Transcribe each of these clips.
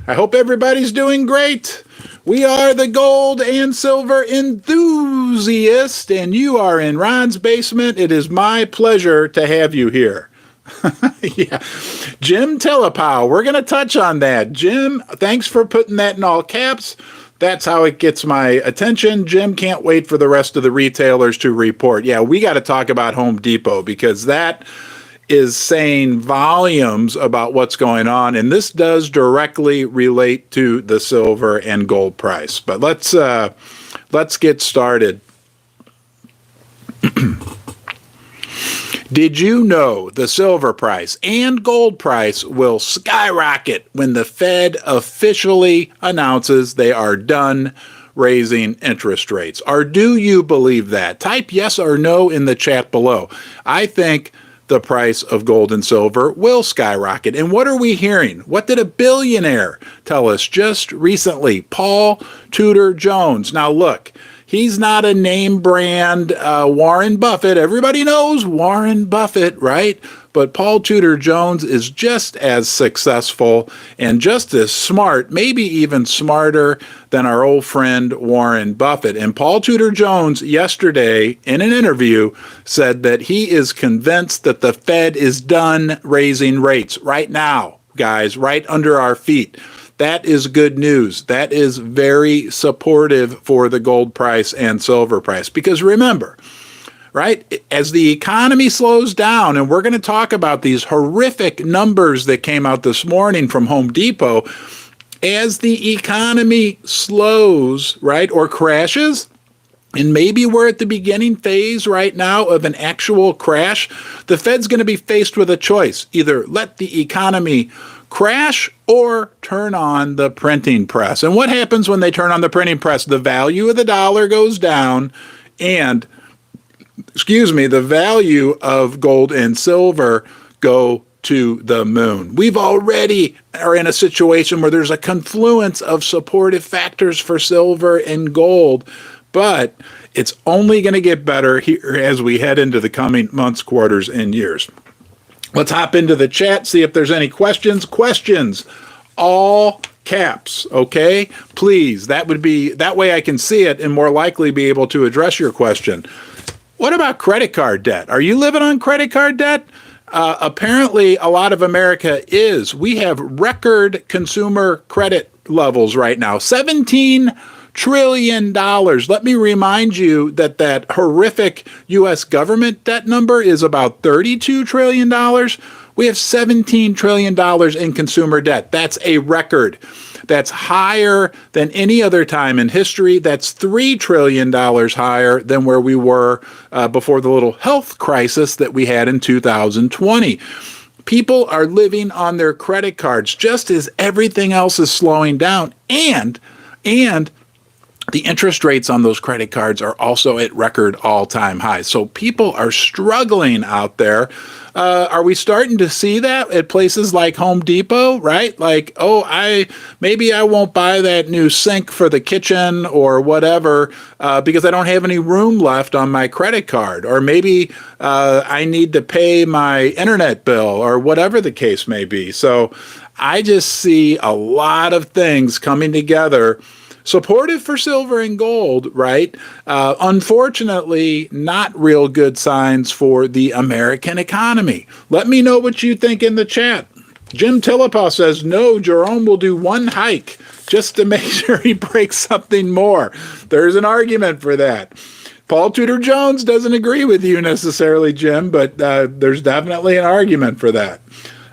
I hope everybody's doing great. We are the gold and silver enthusiast, and you are in Ron's basement. It is my pleasure to have you here. Yeah. Jim Telepow, we're going to touch on that. Jim, thanks for putting that in all caps. That's how it gets my attention. Jim can't wait for the rest of the retailers to report. Yeah, we got to talk about Home Depot because that is saying volumes about what's going on, and this does directly relate to the silver and gold price. But let's get started. Did you know the silver price and gold price will skyrocket when the Fed officially announces they are done raising interest rates? Or do you believe that? Type yes or no in the chat below. I think the price of gold and silver will skyrocket. And what are we hearing? What did a billionaire tell us just recently? Paul Tudor Jones. Now look, he's not a name brand Warren Buffett. Everybody knows Warren Buffett, right? But Paul Tudor Jones is just as successful and just as smart, maybe even smarter than our old friend Warren Buffett. And Paul Tudor Jones yesterday in an interview said that he is convinced that the Fed is done raising rates right now, guys, right under our feet. That is good news. That is very supportive for the gold price and silver price. Because remember, right, as the economy slows down, and we're going to talk about these horrific numbers that came out this morning from Home Depot, as the economy slows, right, or crashes, and maybe we're at the beginning phase right now of an actual crash, the Fed's going to be faced with a choice. Either let the economy crash or turn on the printing press. And what happens when they turn on the printing press? The value of the dollar goes down, and the value of gold and silver go to the moon. We've already are in a situation where there's a confluence of supportive factors for silver and gold, but it's only going to get better here as we head into the coming months, quarters, and years. Let's hop into the chat, see if there's any questions. Questions, all caps, okay? Please, that way I can see it and more likely be able to address your question. What about credit card debt? Are you living on credit card debt? Apparently, a lot of America is. We have record consumer credit levels right now, $17 trillion. Let me remind you that horrific U.S. government debt number is about $32 trillion. We have $17 trillion in consumer debt. That's a record. That's higher than any other time in history. That's $3 trillion higher than where we were before the little health crisis that we had in 2020. People are living on their credit cards just as everything else is slowing down. And the interest rates on those credit cards are also at record all-time highs. So people are struggling out there. Are we starting to see that at places like Home Depot, right? Like, maybe I won't buy that new sink for the kitchen or whatever because I don't have any room left on my credit card. Or maybe I need to pay my internet bill or whatever the case may be. So I just see a lot of things coming together supportive for silver and gold, right? Unfortunately, not real good signs for the American economy. Let me know what you think in the chat. Jim Telepaw says, no, Jerome will do one hike just to make sure he breaks something more. There's an argument for that. Paul Tudor Jones doesn't agree with you necessarily, Jim, but there's definitely an argument for that.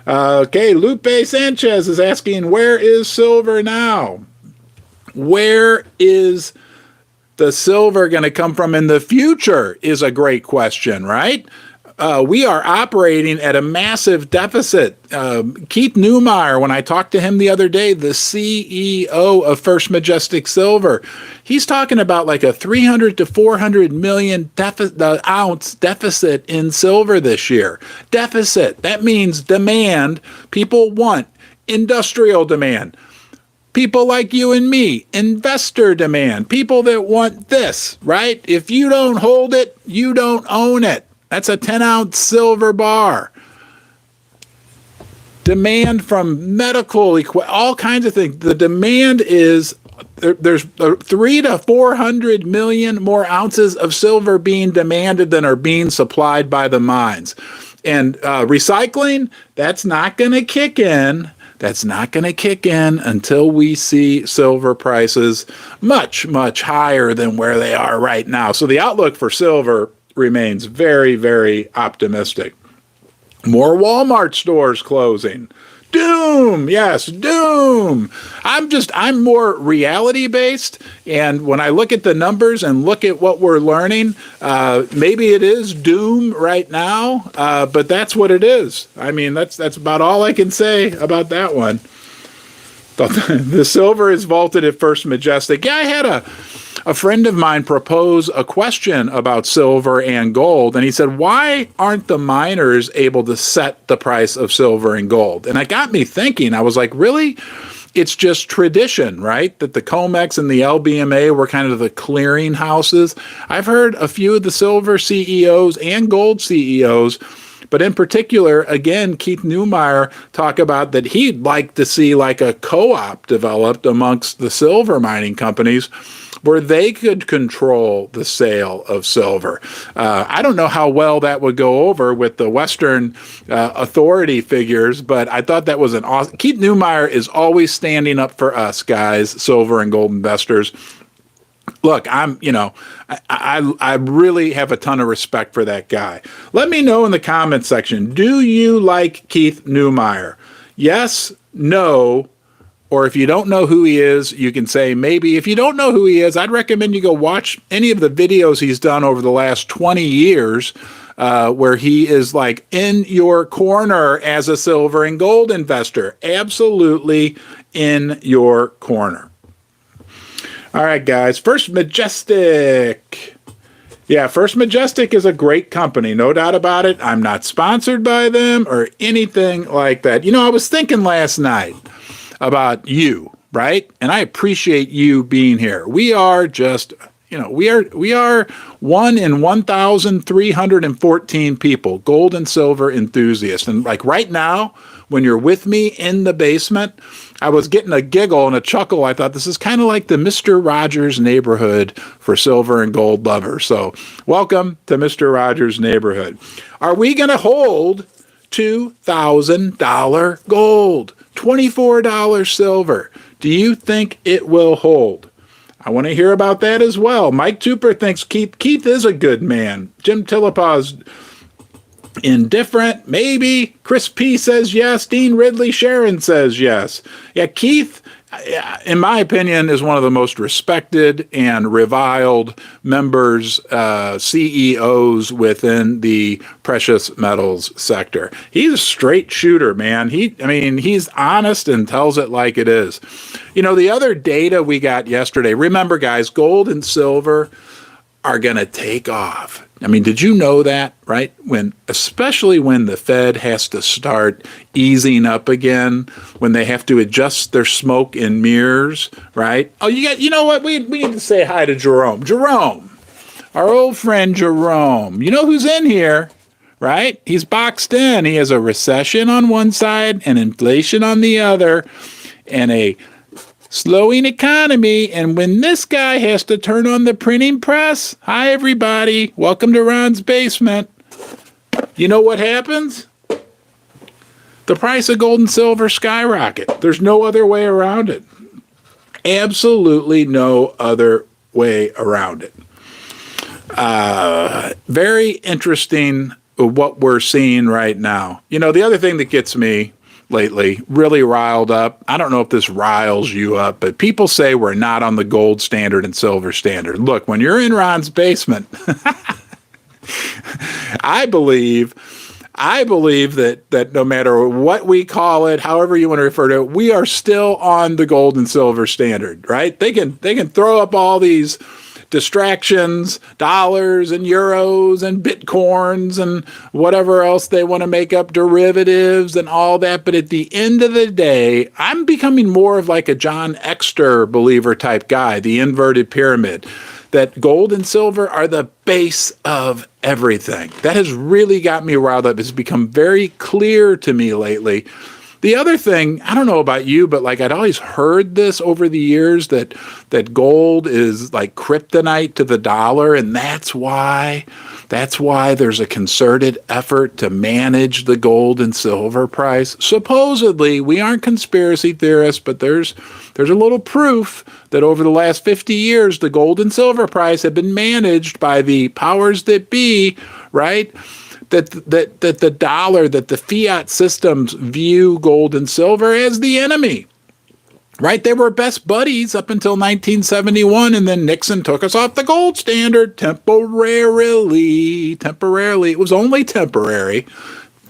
Okay, Lupe Sanchez is asking, where is silver now? Where is the silver going to come from in the future is a great question, right? We are operating at a massive deficit. Keith Neumeyer, when I talked to him the other day, the CEO of First Majestic Silver, he's talking about like a 300 to 400 million ounce deficit in silver this year. Deficit, that means demand. People want industrial demand. People like you and me, investor demand, people that want this, right? If you don't hold it, you don't own it. That's a 10-ounce silver bar. demand from medical all kinds of things. The demand is there's 300 to 400 million more ounces of silver being demanded than are being supplied by the mines. And recycling, that's not going to kick in. That's not going to kick in until we see silver prices much, much higher than where they are right now. So the outlook for silver remains very, very optimistic. More Walmart stores closing. Doom, yes, doom. I'm more reality based, and when I look at the numbers and look at what we're learning, maybe it is doom right now, but that's what it is. I mean, that's about all I can say about that one. The silver is vaulted at First Majestic. Yeah, I had a friend of mine propose a question about silver and gold, and he said, why aren't the miners able to set the price of silver and gold? And it got me thinking. I was like, really? It's just tradition, right? That the COMEX and the LBMA were kind of the clearing houses. I've heard a few of the silver CEOs and gold CEOs, but in particular, again, Keith Neumeyer talk about that he'd like to see like a co-op developed amongst the silver mining companies where they could control the sale of silver. I don't know how well that would go over with the Western authority figures, but I thought that was an awesome. Keith Neumeyer is always standing up for us guys, silver and gold investors. Look, I really have a ton of respect for that guy. Let me know in the comment section, do you like Keith Neumeyer? Yes, no, or if you don't know who he is, you can say maybe. If you don't know who he is, I'd recommend you go watch any of the videos he's done over the last 20 years where he is like in your corner as a silver and gold investor. Absolutely in your corner. All right, guys. First Majestic. Yeah, First Majestic is a great company, no doubt about it. I'm not sponsored by them or anything like that. You know, I was thinking last night about you, right? And I appreciate you being here. We are just, we are 1 in 1,314 people, gold and silver enthusiasts. And like right now, when you're with me in the basement, I was getting a giggle and a chuckle. I thought this is kind of like the Mr. Rogers neighborhood for silver and gold lovers. So welcome to Mr. Rogers neighborhood. Are we going to hold $2,000 gold, $24 silver? Do you think it will hold? I want to hear about that as well. Mike Tupper thinks Keith is a good man. Jim Tillipaw's indifferent, maybe. Chris P says yes. Dean Ridley Sharon says yes. Yeah, Keith, in my opinion, is one of the most respected and reviled members, CEOs within the precious metals sector. He's a straight shooter, man. He's honest and tells it like it is. You know, the other data we got yesterday, remember, guys, gold and silver are going to take off. I mean, did you know that, right? Especially when the Fed has to start easing up again, when they have to adjust their smoke and mirrors, right? Oh, you know what? We need to say hi to Jerome. Jerome, our old friend Jerome. You know who's in here, right? He's boxed in. He has a recession on one side and inflation on the other and a slowing economy, and when this guy has to turn on the printing press, hi everybody, welcome to Ron's basement. You know what happens? The price of gold and silver skyrocket. There's no other way around it. Absolutely no other way around it. Very interesting what we're seeing right now. You know, the other thing that gets me lately really riled up, I don't know if this riles you up, but people say we're not on the gold standard and silver standard. Look, when you're in Ron's basement, I believe that no matter what we call it, however you want to refer to it, we are still on the gold and silver standard, right? They can throw up all these distractions, dollars and euros and bitcoins and whatever else they want to make up, derivatives and all that. But at the end of the day, I'm becoming more of like a John Exter believer type guy, the inverted pyramid, that gold and silver are the base of everything. That has really got me riled up. It's become very clear to me lately The other thing, I don't know about you, but like I'd always heard this over the years that gold is like kryptonite to the dollar, and that's why there's a concerted effort to manage the gold and silver price. Supposedly, we aren't conspiracy theorists, but there's a little proof that over the last 50 years, the gold and silver price have been managed by the powers that be, right? That the dollar, that the fiat systems view gold and silver as the enemy, right? They were best buddies up until 1971, and then Nixon took us off the gold standard temporarily. It was only temporary,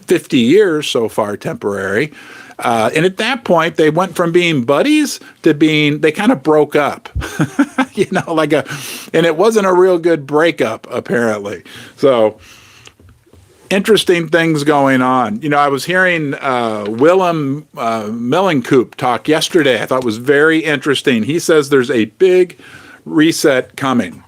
50 years so far temporary. And at that point, they went from being buddies to they kind of broke up, and it wasn't a real good breakup, apparently. So, interesting things going on. I was hearing Willem Mellenkoop talk yesterday. I thought it was very interesting. He says there's a big reset coming.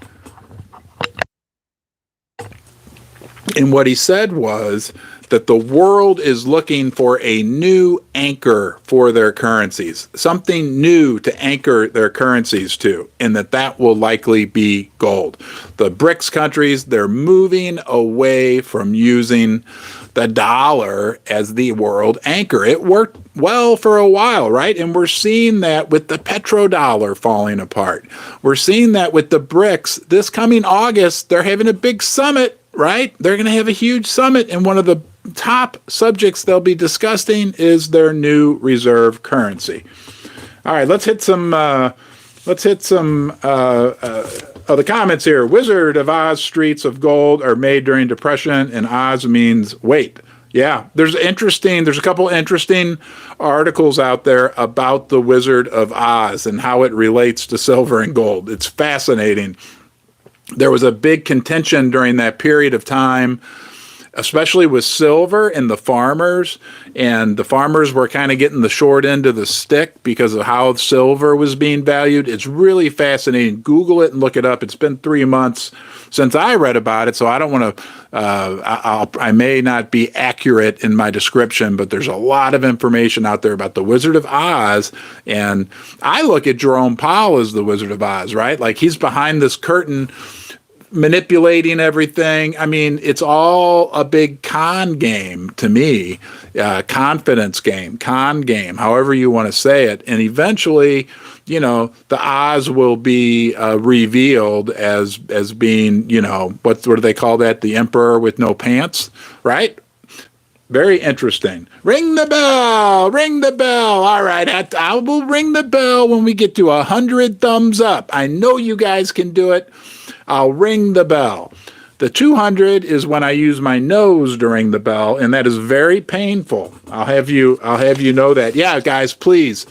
And what he said was that the world is looking for a new anchor for their currencies, something new to anchor their currencies to, and that will likely be gold. The BRICS countries, they're moving away from using the dollar as the world anchor. It worked well for a while, right? And we're seeing that with the petrodollar falling apart. We're seeing that with the BRICS. This coming August, they're having a big summit, right? They're going to have a huge summit, and one of the top subjects they'll be discussing is their new reserve currency. All right, let's hit some of the comments here. Wizard of Oz streets of gold are made during Depression, and Oz means wait. Yeah, there's a couple interesting articles out there about the Wizard of Oz and how it relates to silver and gold. It's fascinating. There was a big contention during that period of time, especially with silver and the farmers were kind of getting the short end of the stick because of how silver was being valued. It's really fascinating. Google it and look it up. It's been 3 months since I read about it, so I don't want to, I may not be accurate in my description, but there's a lot of information out there about the Wizard of Oz, and I look at Jerome Powell as the Wizard of Oz, right? Like he's behind this curtain manipulating everything. I mean, it's all a big con game to me, confidence game, con game, however you want to say it. And eventually, the Oz will be revealed as being, what do they call that? The emperor with no pants, right? Very interesting. Ring the bell, ring the bell. All right, I will ring the bell when we get to 100 thumbs up. I know you guys can do it. I'll ring the bell. The 200 is when I use my nose to ring the bell, and that is very painful. I'll have you know that. Yeah, guys, please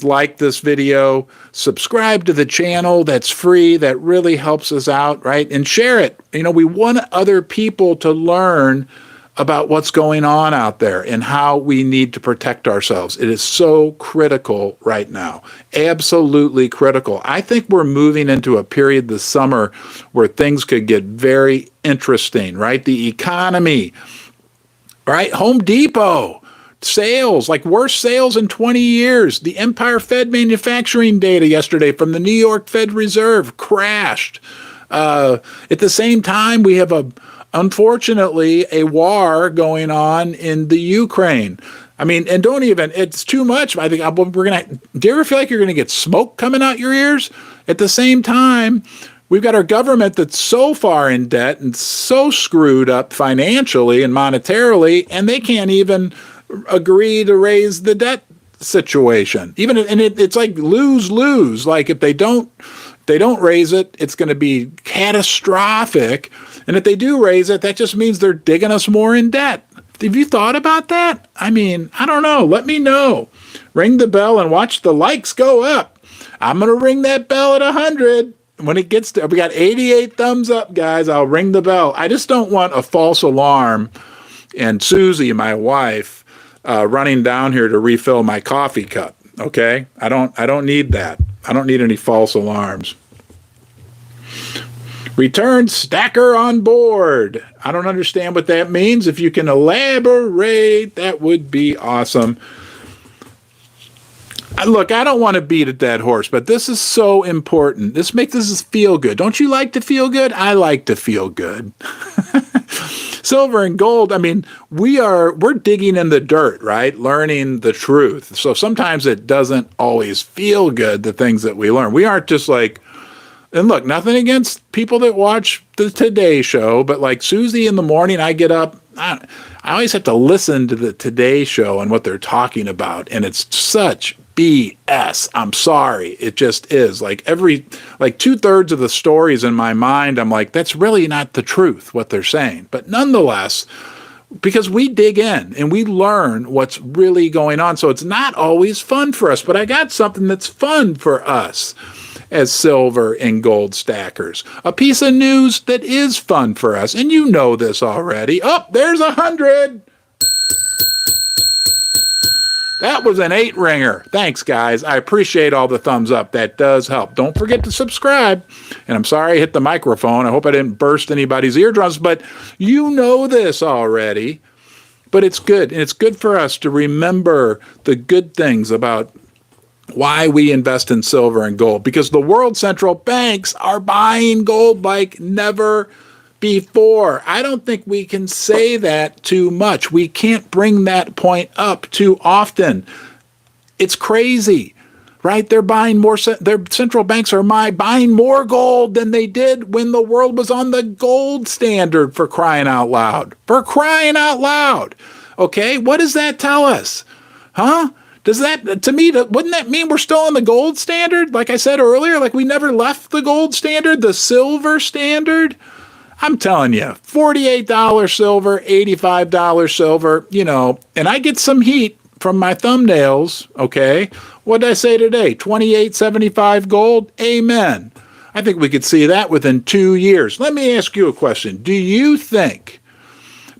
like this video, subscribe to the channel. That's free. That really helps us out, right? And share it. We want other people to learn about what's going on out there and how we need to protect ourselves. It is so critical right now. Absolutely critical. I think we're moving into a period this summer where things could get very interesting, right? The economy, right? Home Depot, sales, like worst sales in 20 years. The Empire Fed manufacturing data yesterday from the New York Fed Reserve crashed. At the same time, we have unfortunately, a war going on in the Ukraine. I mean, and it's too much. I think do you ever feel like you're going to get smoke coming out your ears? At the same time, we've got our government that's so far in debt and so screwed up financially and monetarily, and they can't even agree to raise the debt situation. It's like lose-lose. Like if they don't raise it, it's going to be catastrophic. And if they do raise it, that just means they're digging us more in debt. Have you thought about that? I mean, I don't know. Let me know. Ring the bell and watch the likes go up. I'm going to ring that bell at 100. When it gets to, we got 88 thumbs up, guys. I'll ring the bell. I just don't want a false alarm and Susie, my wife, running down here to refill my coffee cup. Okay? I don't need that. I don't need any false alarms. Return stacker on board. I don't understand what that means. If you can elaborate, that would be awesome. Look, I don't want to beat a dead horse, but this is so important. This makes us feel good. Don't you like to feel good? I like to feel good. Silver and gold, I mean, we're digging in the dirt, right? Learning the truth. So sometimes it doesn't always feel good, the things that we learn. We aren't just like, and look, nothing against people that watch the Today Show, but like Susie in the morning, I get up, I always have to listen to the Today Show and what they're talking about. And it's such BS. I'm sorry. It just is. Like 2/3 of the stories in my mind, I'm like, that's really not the truth, what they're saying. But nonetheless, because we dig in and we learn what's really going on. So it's not always fun for us, but I got something that's fun for us as silver and gold stackers. A piece of news that is fun for us. And you know this already. Oh, there's 100. That was an 8-ringer. Thanks, guys. I appreciate all the thumbs up. That does help. Don't forget to subscribe. And I'm sorry I hit the microphone. I hope I didn't burst anybody's eardrums, but you know this already. But it's good. And it's good for us to remember the good things about why we invest in silver and gold. Because the world central banks are buying gold like never before. I don't think we can say that too much. We can't bring that point up too often. It's crazy, right? They're buying more, their central banks are buying more gold than they did when the world was on the gold standard, for crying out loud. For crying out loud. Okay, what does that tell us? Huh? Does that, to me, wouldn't that mean we're still on the gold standard? Like I said earlier, like we never left the gold standard, the silver standard? I'm telling you, $48 silver, $85 silver, and I get some heat from my thumbnails, okay? What did I say today? $28.75 gold? Amen. I think we could see that within 2 years. Let me ask you a question. Do you think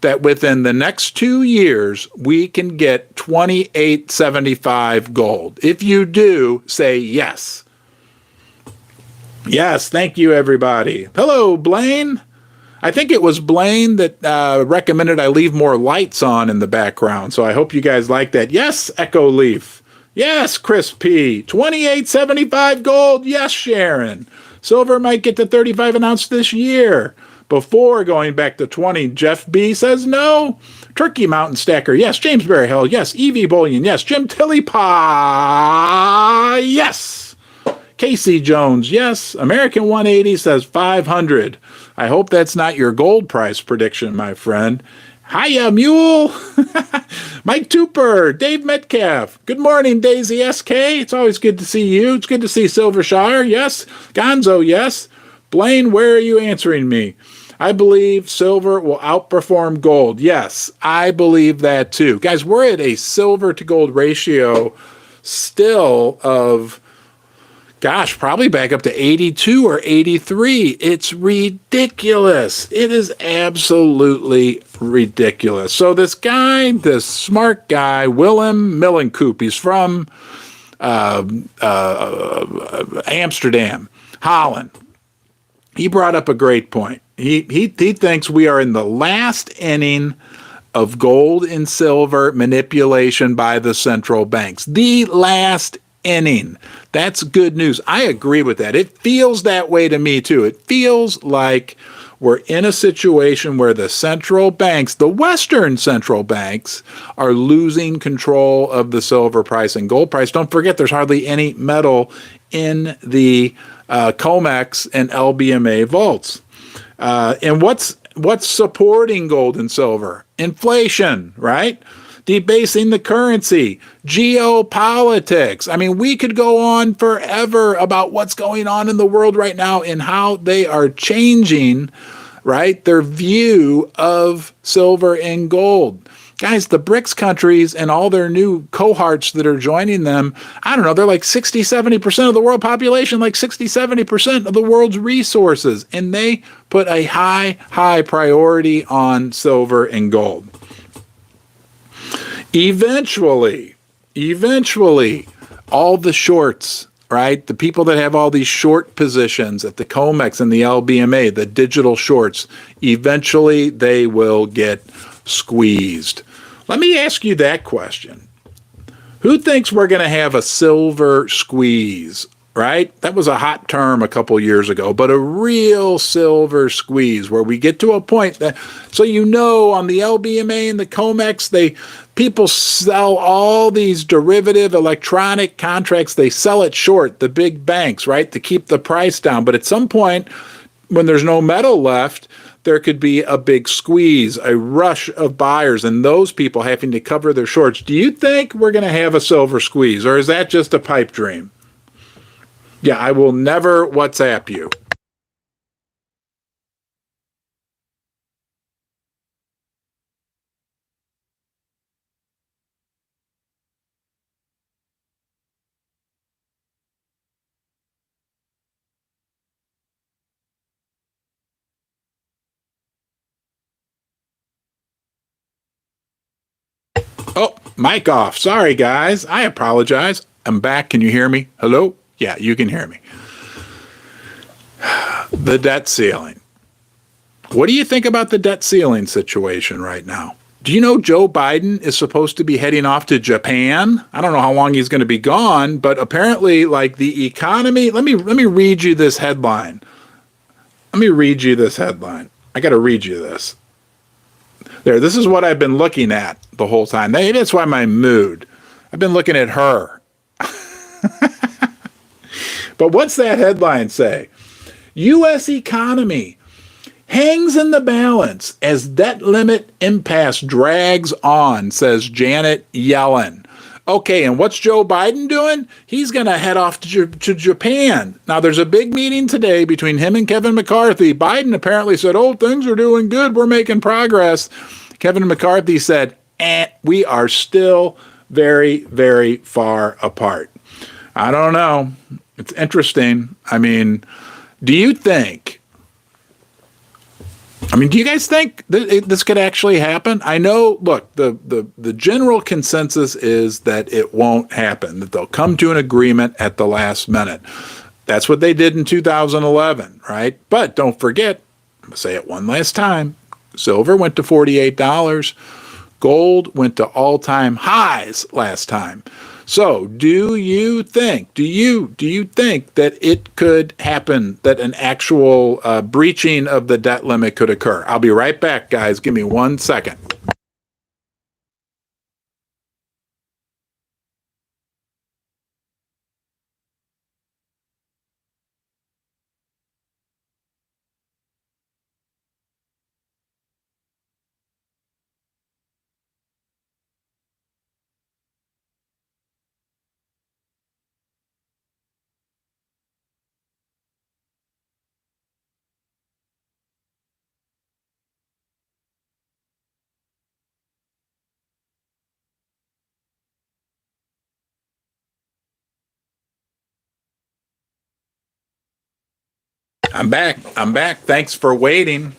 that within the next 2 years, we can get $28.75 gold? If you do, say yes. Yes, thank you, everybody. Hello, Blaine. I think it was Blaine that recommended I leave more lights on in the background, so I hope you guys like that. Yes, Echo Leaf. Yes, Chris P. $28.75 gold. Yes, Sharon. Silver might get to 35 an ounce this year before going back to 20. Jeff B. says no. Turkey Mountain Stacker. Yes. James Berryhill. Yes. Evie Bullion. Yes. Jim Tillypa. Yes. Casey Jones. Yes. American 180 says 500. I hope that's not your gold price prediction, my friend. Hiya, Mule. Mike Tooper. Dave Metcalf. Good morning, Daisy SK. It's always good to see you. It's good to see Silvershire. Yes. Gonzo. Yes. Blaine, where are you answering me? I believe silver will outperform gold. Yes, I believe that too. Guys, we're at a silver to gold ratio still of, gosh, probably back up to 82 or 83. It's ridiculous. It is absolutely ridiculous. So this guy, this smart guy, Willem Millenkoop, he's from Amsterdam, Holland. He brought up a great point. He thinks we are in the last inning of gold and silver manipulation by the central banks. The last inning. That's good news. I agree with that. It feels that way to me too. It feels like we're in a situation where the central banks, the Western central banks, are losing control of the silver price and gold price. Don't forget, there's hardly any metal in the COMEX and LBMA vaults. And what's supporting gold and silver? Inflation, right? Debasing the currency, geopolitics. I mean, we could go on forever about what's going on in the world right now and how they are changing, right, their view of silver and gold. Guys, the BRICS countries and all their new cohorts that are joining them, I don't know, they're like 60, 70% of the world population, like 60, 70% of the world's resources. And they put a high priority on silver and gold. Eventually, all the shorts right? The people that have all these short positions at the COMEX and the LBMA, the digital shorts, eventually they will get squeezed. Let me ask you that question. Who thinks we're going to have a silver squeeze, right? That was a hot term a couple years ago, but a real silver squeeze where we get to a point that, so on the LBMA and the COMEX, people sell all these derivative electronic contracts. They sell it short, the big banks, right, to keep the price down. But at some point, when there's no metal left, there could be a big squeeze, a rush of buyers, and those people having to cover their shorts. Do you think we're going to have a silver squeeze, or is that just a pipe dream? Yeah, I will never WhatsApp you. Oh, mic off. Sorry, guys. I apologize. I'm back. Can you hear me? Hello? Yeah, you can hear me. The debt ceiling. What do you think about the debt ceiling situation right now? Do you know Joe Biden is supposed to be heading off to Japan? I don't know how long he's going to be gone, but apparently, like, the economy. Let me read you this headline. I got to read you this. There, this is what I've been looking at the whole time. That's why my mood. I've been looking at her. But what's that headline say? U.S. economy hangs in the balance as debt limit impasse drags on, says Janet Yellen. Okay, and what's Joe Biden doing? He's going to head off to Japan. Now, there's a big meeting today between him and Kevin McCarthy. Biden apparently said, things are doing good. We're making progress. Kevin McCarthy said, we are still very, very far apart. I don't know. It's interesting. I mean, do you guys think this could actually happen? I know, look, the general consensus is that it won't happen, that they'll come to an agreement at the last minute. That's what they did in 2011, right? But don't forget, I'm going to say it one last time, silver went to $48. Gold went to all-time highs last time. So, do you think that it could happen, that an actual breaching of the debt limit could occur? I'll be right back, guys. Give me 1 second. I'm back. Thanks for waiting.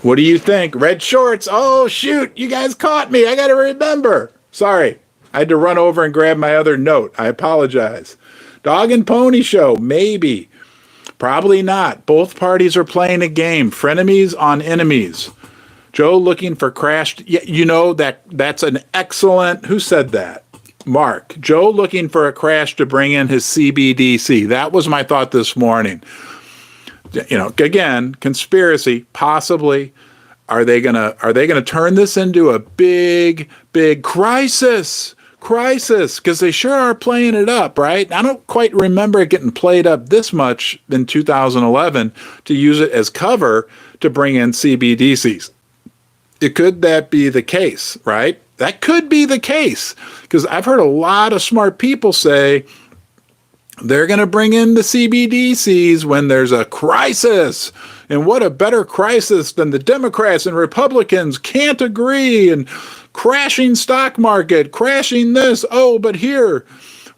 What do you think? Red shorts. Oh, shoot. You guys caught me. I got to remember. Sorry. I had to run over and grab my other note. I apologize. Dog and pony show. Maybe. Probably not. Both parties are playing a game. Frenemies on enemies. Joe looking for crashed. That's an excellent. Who said that? Mark. Joe looking for a crash to bring in his CBDC. That was my thought this morning. Again, conspiracy, possibly. Are they gonna turn this into a big crisis? Because they sure are playing it up, right? I don't quite remember it getting played up this much in 2011 to use it as cover to bring in CBDCs. Could that be the case, right? That could be the case, because I've heard a lot of smart people say they're going to bring in the CBDCs when there's a crisis. And what a better crisis than the Democrats and Republicans can't agree, and crashing stock market, crashing this. Oh, but here,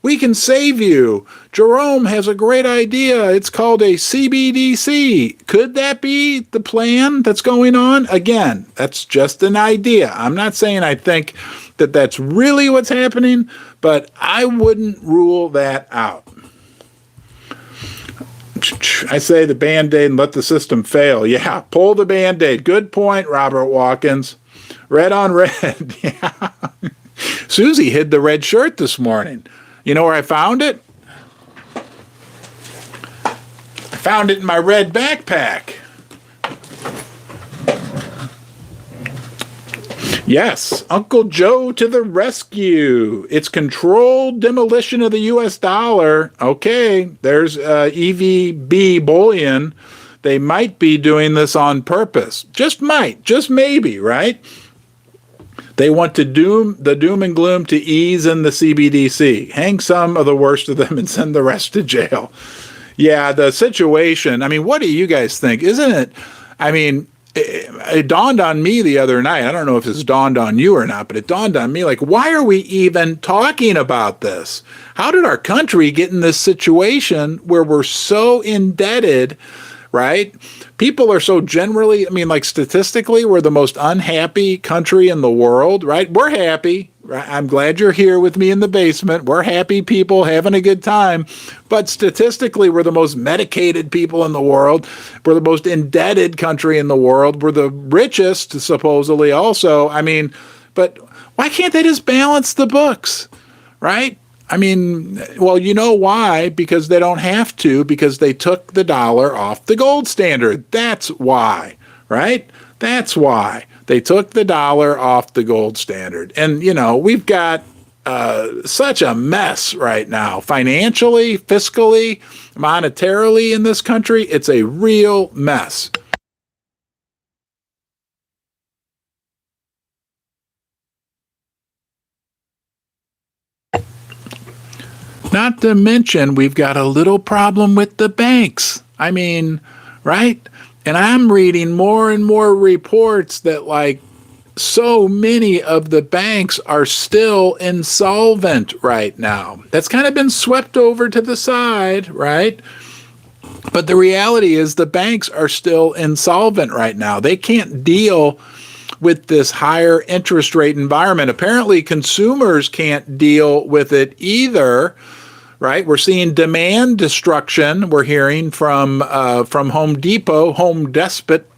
we can save you. Jerome has a great idea. It's called a CBDC. Could that be the plan that's going on? Again, that's just an idea. I'm not saying I think that that's really what's happening, but I wouldn't rule that out. I say the Band-Aid and let the system fail. Yeah, pull the Band-Aid. Good point, Robert Watkins. Red on red. Yeah. Susie hid the red shirt this morning. You know where I found it? I found it in my red backpack. Yes, Uncle Joe to the rescue. It's controlled demolition of the U.S. dollar. Okay, there's EVB bullion. They might be doing this on purpose. Just might, just maybe, right? They want to doom and gloom to ease in the CBDC. Hang some of the worst of them and send the rest to jail. Yeah, the situation, I mean, what do you guys think? Isn't it, I mean, it dawned on me the other night. I don't know if it's dawned on you or not, but it dawned on me, like, why are we even talking about this? How did our country get in this situation where we're so indebted, right? People are so generally, I mean, like statistically, we're the most unhappy country in the world, right? We're happy. Right? I'm glad you're here with me in the basement. We're happy people having a good time. But statistically, we're the most medicated people in the world. We're the most indebted country in the world. We're the richest, supposedly, also. I mean, but why can't they just balance the books, right? I mean, well, you know why? Because they don't have to, because they took the dollar off the gold standard. That's why, right? That's why. They took the dollar off the gold standard. And, you know, we've got such a mess right now, financially, fiscally, monetarily in this country. It's a real mess. Not to mention, we've got a little problem with the banks. I mean, right? And I'm reading more and more reports that, like, so many of the banks are still insolvent right now. That's kind of been swept over to the side, right? But the reality is the banks are still insolvent right now. They can't deal with this higher interest rate environment. Apparently, consumers can't deal with it either. Right, we're seeing demand destruction. We're hearing from Home Depot, Home Despot.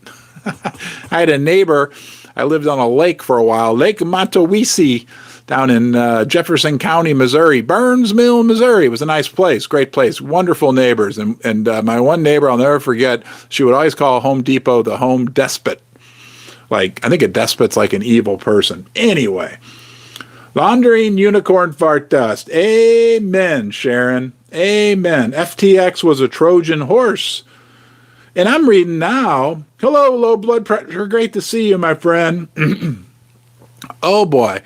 I had a neighbor. I lived on a lake for a while, Lake Matawisi, down in Jefferson County, Missouri, Burns Mill, Missouri. It was a nice place, great place, wonderful neighbors. And my one neighbor, I'll never forget, she would always call Home Depot the Home Despot. Like, I think a despot's like an evil person. Anyway. Laundering unicorn fart dust. Amen, Sharon. Amen. FTX was a Trojan horse. And I'm reading now. Hello, low blood pressure. Great to see you, my friend. Oh, boy.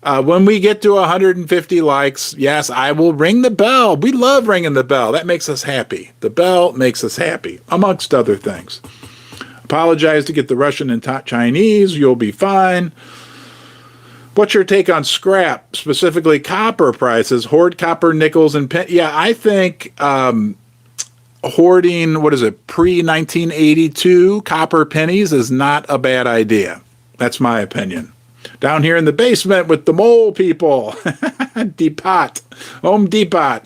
When we get to 150 likes, yes, I will ring the bell. We love ringing the bell. That makes us happy. The bell makes us happy, amongst other things. Apologize to get the Russian and Chinese. You'll be fine. What's your take on scrap, specifically copper prices? Hoard copper, nickels, and pen. Yeah, I think hoarding, pre-1982 copper pennies is not a bad idea. That's my opinion. Down here in the basement with the mole people. Depot. Home Depot.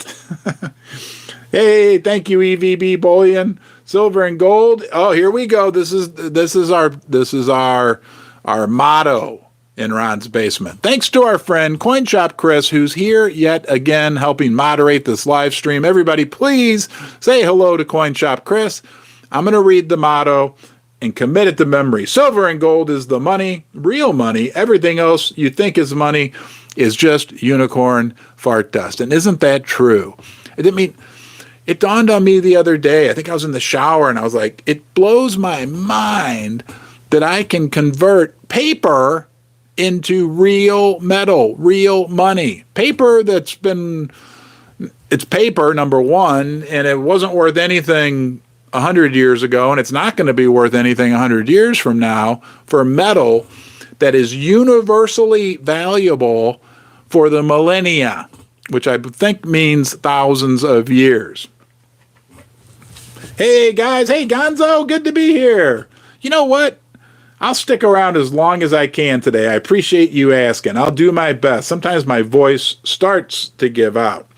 Hey, thank you, EVB bullion. Silver and gold. Oh, here we go. This is our motto in Ron's basement. Thanks to our friend CoinShop Chris, who's here yet again helping moderate this live stream. Everybody, please say hello to CoinShop Chris. I'm going to read the motto and commit it to memory. Silver and gold is the money, real money. Everything else you think is money is just unicorn fart dust. And isn't that true? It dawned on me the other day. I think I was in the shower and I was like, it blows my mind that I can convert paper into real metal, real money. Paper it's paper, number one, and it wasn't worth anything 100 years ago, and it's not going to be worth anything 100 years from now for metal that is universally valuable for the millennia, which I think means thousands of years. Hey, guys. Hey, Gonzo. Good to be here. You know what? I'll stick around as long as I can today. I appreciate you asking. I'll do my best. Sometimes my voice starts to give out.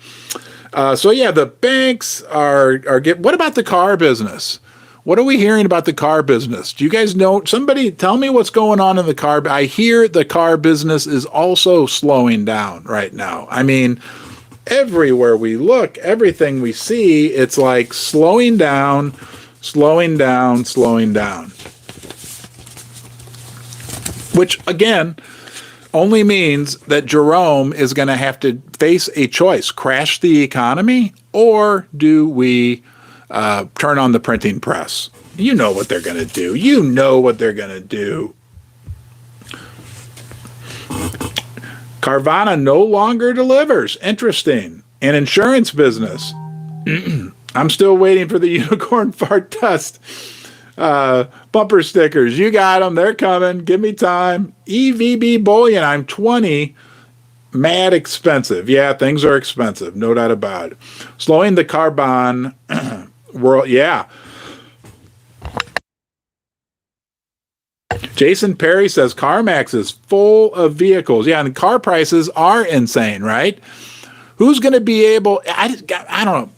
So yeah, the banks are get. What about the car business? What are we hearing about the car business? Do you guys know? Somebody tell me what's going on in the car. I hear the car business is also slowing down right now. I mean, everywhere we look, everything we see, it's like slowing down, slowing down, slowing down. Which, again, only means that Jerome is going to have to face a choice. Crash the economy, or do we turn on the printing press? You know what they're going to do. You know what they're going to do. Carvana no longer delivers. Interesting. An insurance business. I'm still waiting for the unicorn fart dust bumper stickers. You got them. They're coming. Give me time. EVB bullion. I'm 20. Mad expensive. Yeah, things are expensive. No doubt about it. Slowing the carbon world. Yeah. Jason Perry says CarMax is full of vehicles. Yeah, and car prices are insane, right? Who's going to be able? I don't know.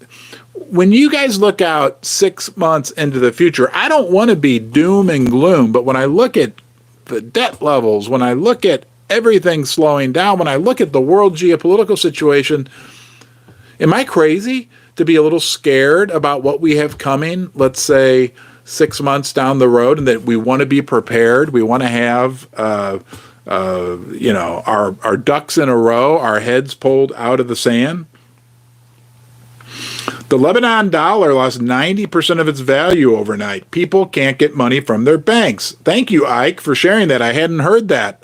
When you guys look out 6 months into the future, I don't want to be doom and gloom, but when I look at the debt levels, when I look at everything slowing down, when I look at the world geopolitical situation, am I crazy to be a little scared about what we have coming, let's say 6 months down the road, and that we want to be prepared? We want to have, our ducks in a row, our heads pulled out of the sand. The Lebanon dollar lost 90% of its value overnight. People can't get money from their banks. Thank you, Ike, for sharing that. I hadn't heard that.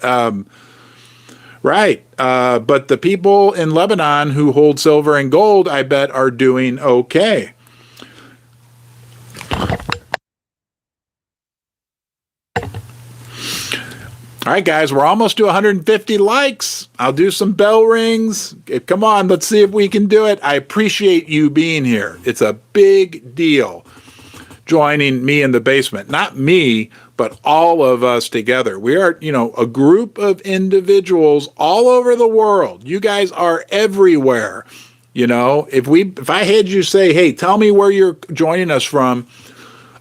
Right. But the people in Lebanon who hold silver and gold, I bet, are doing okay. All right, guys, we're almost to 150 likes. I'll do some bell rings. Come on, let's see if we can do it. I appreciate you being here. It's a big deal joining me in the basement. Not me, but all of us together. We are, a group of individuals all over the world. You guys are everywhere. If I had you say, hey, tell me where you're joining us from,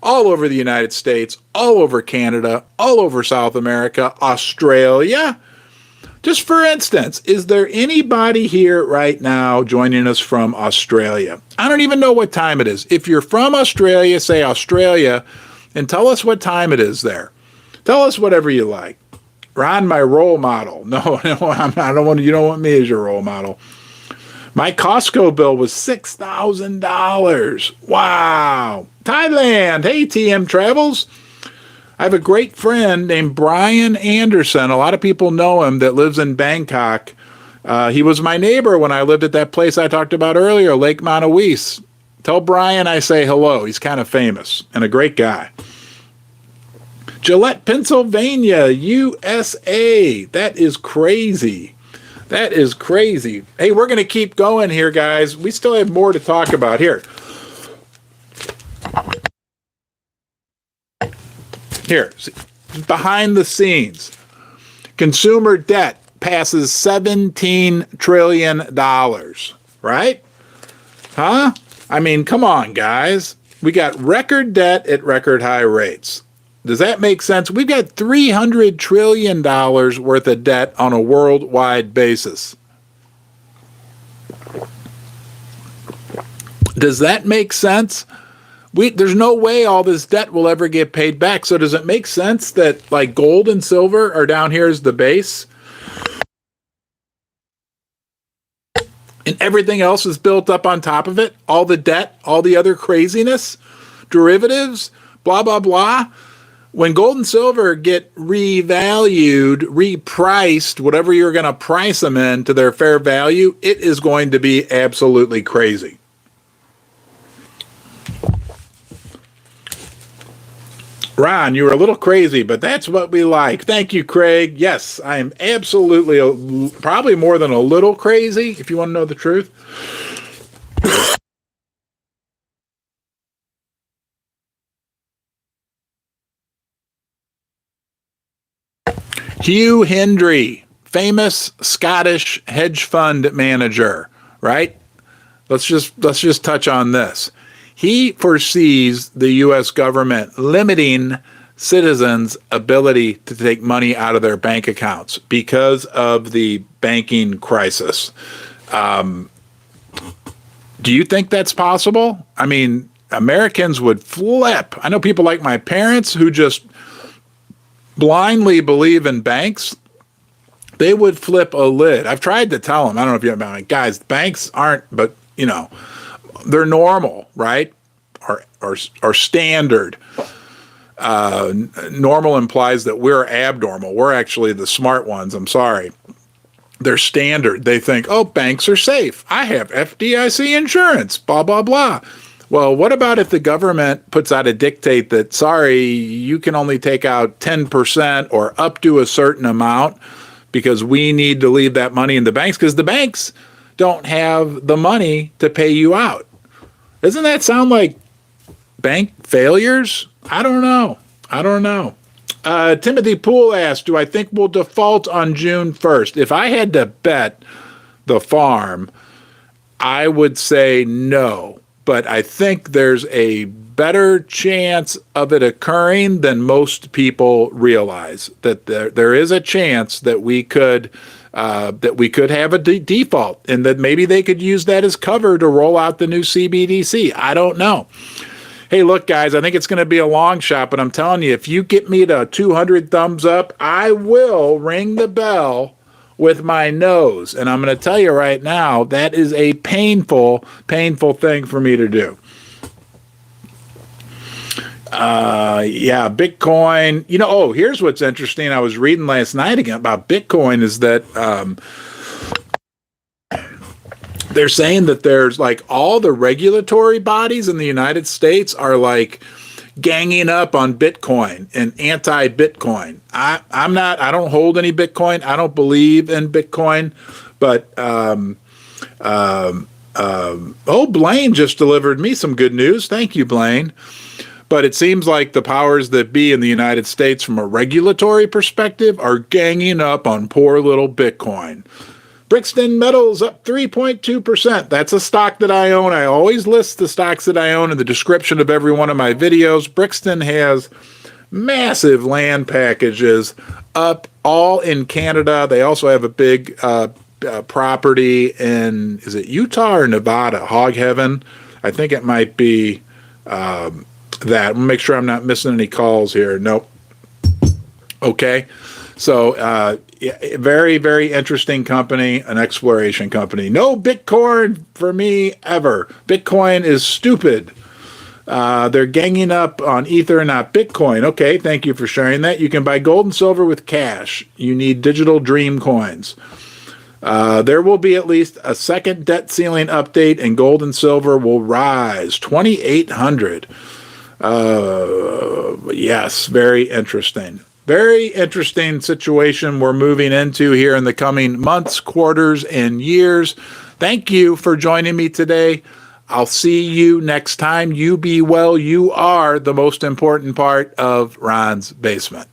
all over the United States, all over Canada, all over South America, Australia. Just for instance, is there anybody here right now joining us from Australia? I don't even know what time it is. If you're from Australia, say Australia, and tell us what time it is there. Tell us whatever you like. Ron, my role model. No, I don't want. You don't want me as your role model. My Costco bill was $6,000. Wow. Thailand. Hey, TM Travels. I have a great friend named Brian Anderson. A lot of people know him that lives in Bangkok. He was my neighbor when I lived at that place I talked about earlier, Lake Monawis. Tell Brian I say hello. He's kind of famous and a great guy. Gillette, Pennsylvania, USA. That is crazy. That is crazy. Hey, we're going to keep going here, guys. We still have more to talk about here. Here, behind the scenes, consumer debt passes $17 trillion, right? Huh? I mean, come on, guys. We got record debt at record high rates. Does that make sense? We've got $300 trillion worth of debt on a worldwide basis. Does that make sense? There's no way all this debt will ever get paid back. So does it make sense that like gold and silver are down here as the base? And everything else is built up on top of it? All the debt, all the other craziness, derivatives, blah, blah, blah. When gold and silver get revalued, repriced, whatever you're going to price them in to their fair value, it is going to be absolutely crazy. Ron, you were a little crazy, but that's what we like. Thank you, Craig. Yes, I am absolutely, probably more than a little crazy, if you want to know the truth. Hugh Hendry, famous Scottish hedge fund manager, right? Let's just touch on this. He foresees the U.S. government limiting citizens' ability to take money out of their bank accounts because of the banking crisis. Do you think that's possible? I mean, Americans would flip. I know people like my parents who just blindly believe in banks. They would flip a lid. I've tried to tell them. I don't know if you're about it. Guys, banks aren't, but they're normal, right? Or standard. Normal implies that we're abnormal. We're actually the smart ones. I'm sorry. They're standard. They think, oh, banks are safe. I have FDIC insurance, blah, blah, blah. Well, what about if the government puts out a dictate that, sorry, you can only take out 10% or up to a certain amount because we need to leave that money in the banks because the banks don't have the money to pay you out. Doesn't that sound like bank failures? I don't know. Timothy Poole asked, do I think we'll default on June 1st? If I had to bet the farm, I would say no. But I think there's a better chance of it occurring than most people realize. That there is a chance that we could have a default, and that maybe they could use that as cover to roll out the new CBDC. I don't know. Hey, look, guys, I think it's going to be a long shot, but I'm telling you, if you get me to 200 thumbs up, I will ring the bell with my nose. And I'm going to tell you right now, that is a painful, painful thing for me to do. Bitcoin. Here's what's interesting. I was reading last night again about Bitcoin is that they're saying that there's like all the regulatory bodies in the United States are like ganging up on Bitcoin and anti-Bitcoin. I don't hold any Bitcoin. I don't believe in Bitcoin, but Blaine just delivered me some good news. Thank you, Blaine. But it seems like the powers that be in the United States from a regulatory perspective are ganging up on poor little Bitcoin. Brixton Metals up 3.2%. That's a stock that I own. I always list the stocks that I own in the description of every one of my videos. Brixton has massive land packages up all in Canada. They also have a big property in, is it Utah or Nevada? Hog Heaven. I think it might be that. Make sure I'm not missing any calls here. Nope. Okay. So, very, very interesting company, an exploration company. No Bitcoin for me ever. Bitcoin is stupid. They're ganging up on Ether, not Bitcoin. Okay, thank you for sharing that. You can buy gold and silver with cash. You need digital dream coins. There will be at least a second debt ceiling update, and gold and silver will rise 2,800. Yes, very interesting. Very interesting situation we're moving into here in the coming months, quarters, and years. Thank you for joining me today. I'll see you next time. You be well. You are the most important part of Ron's Basement.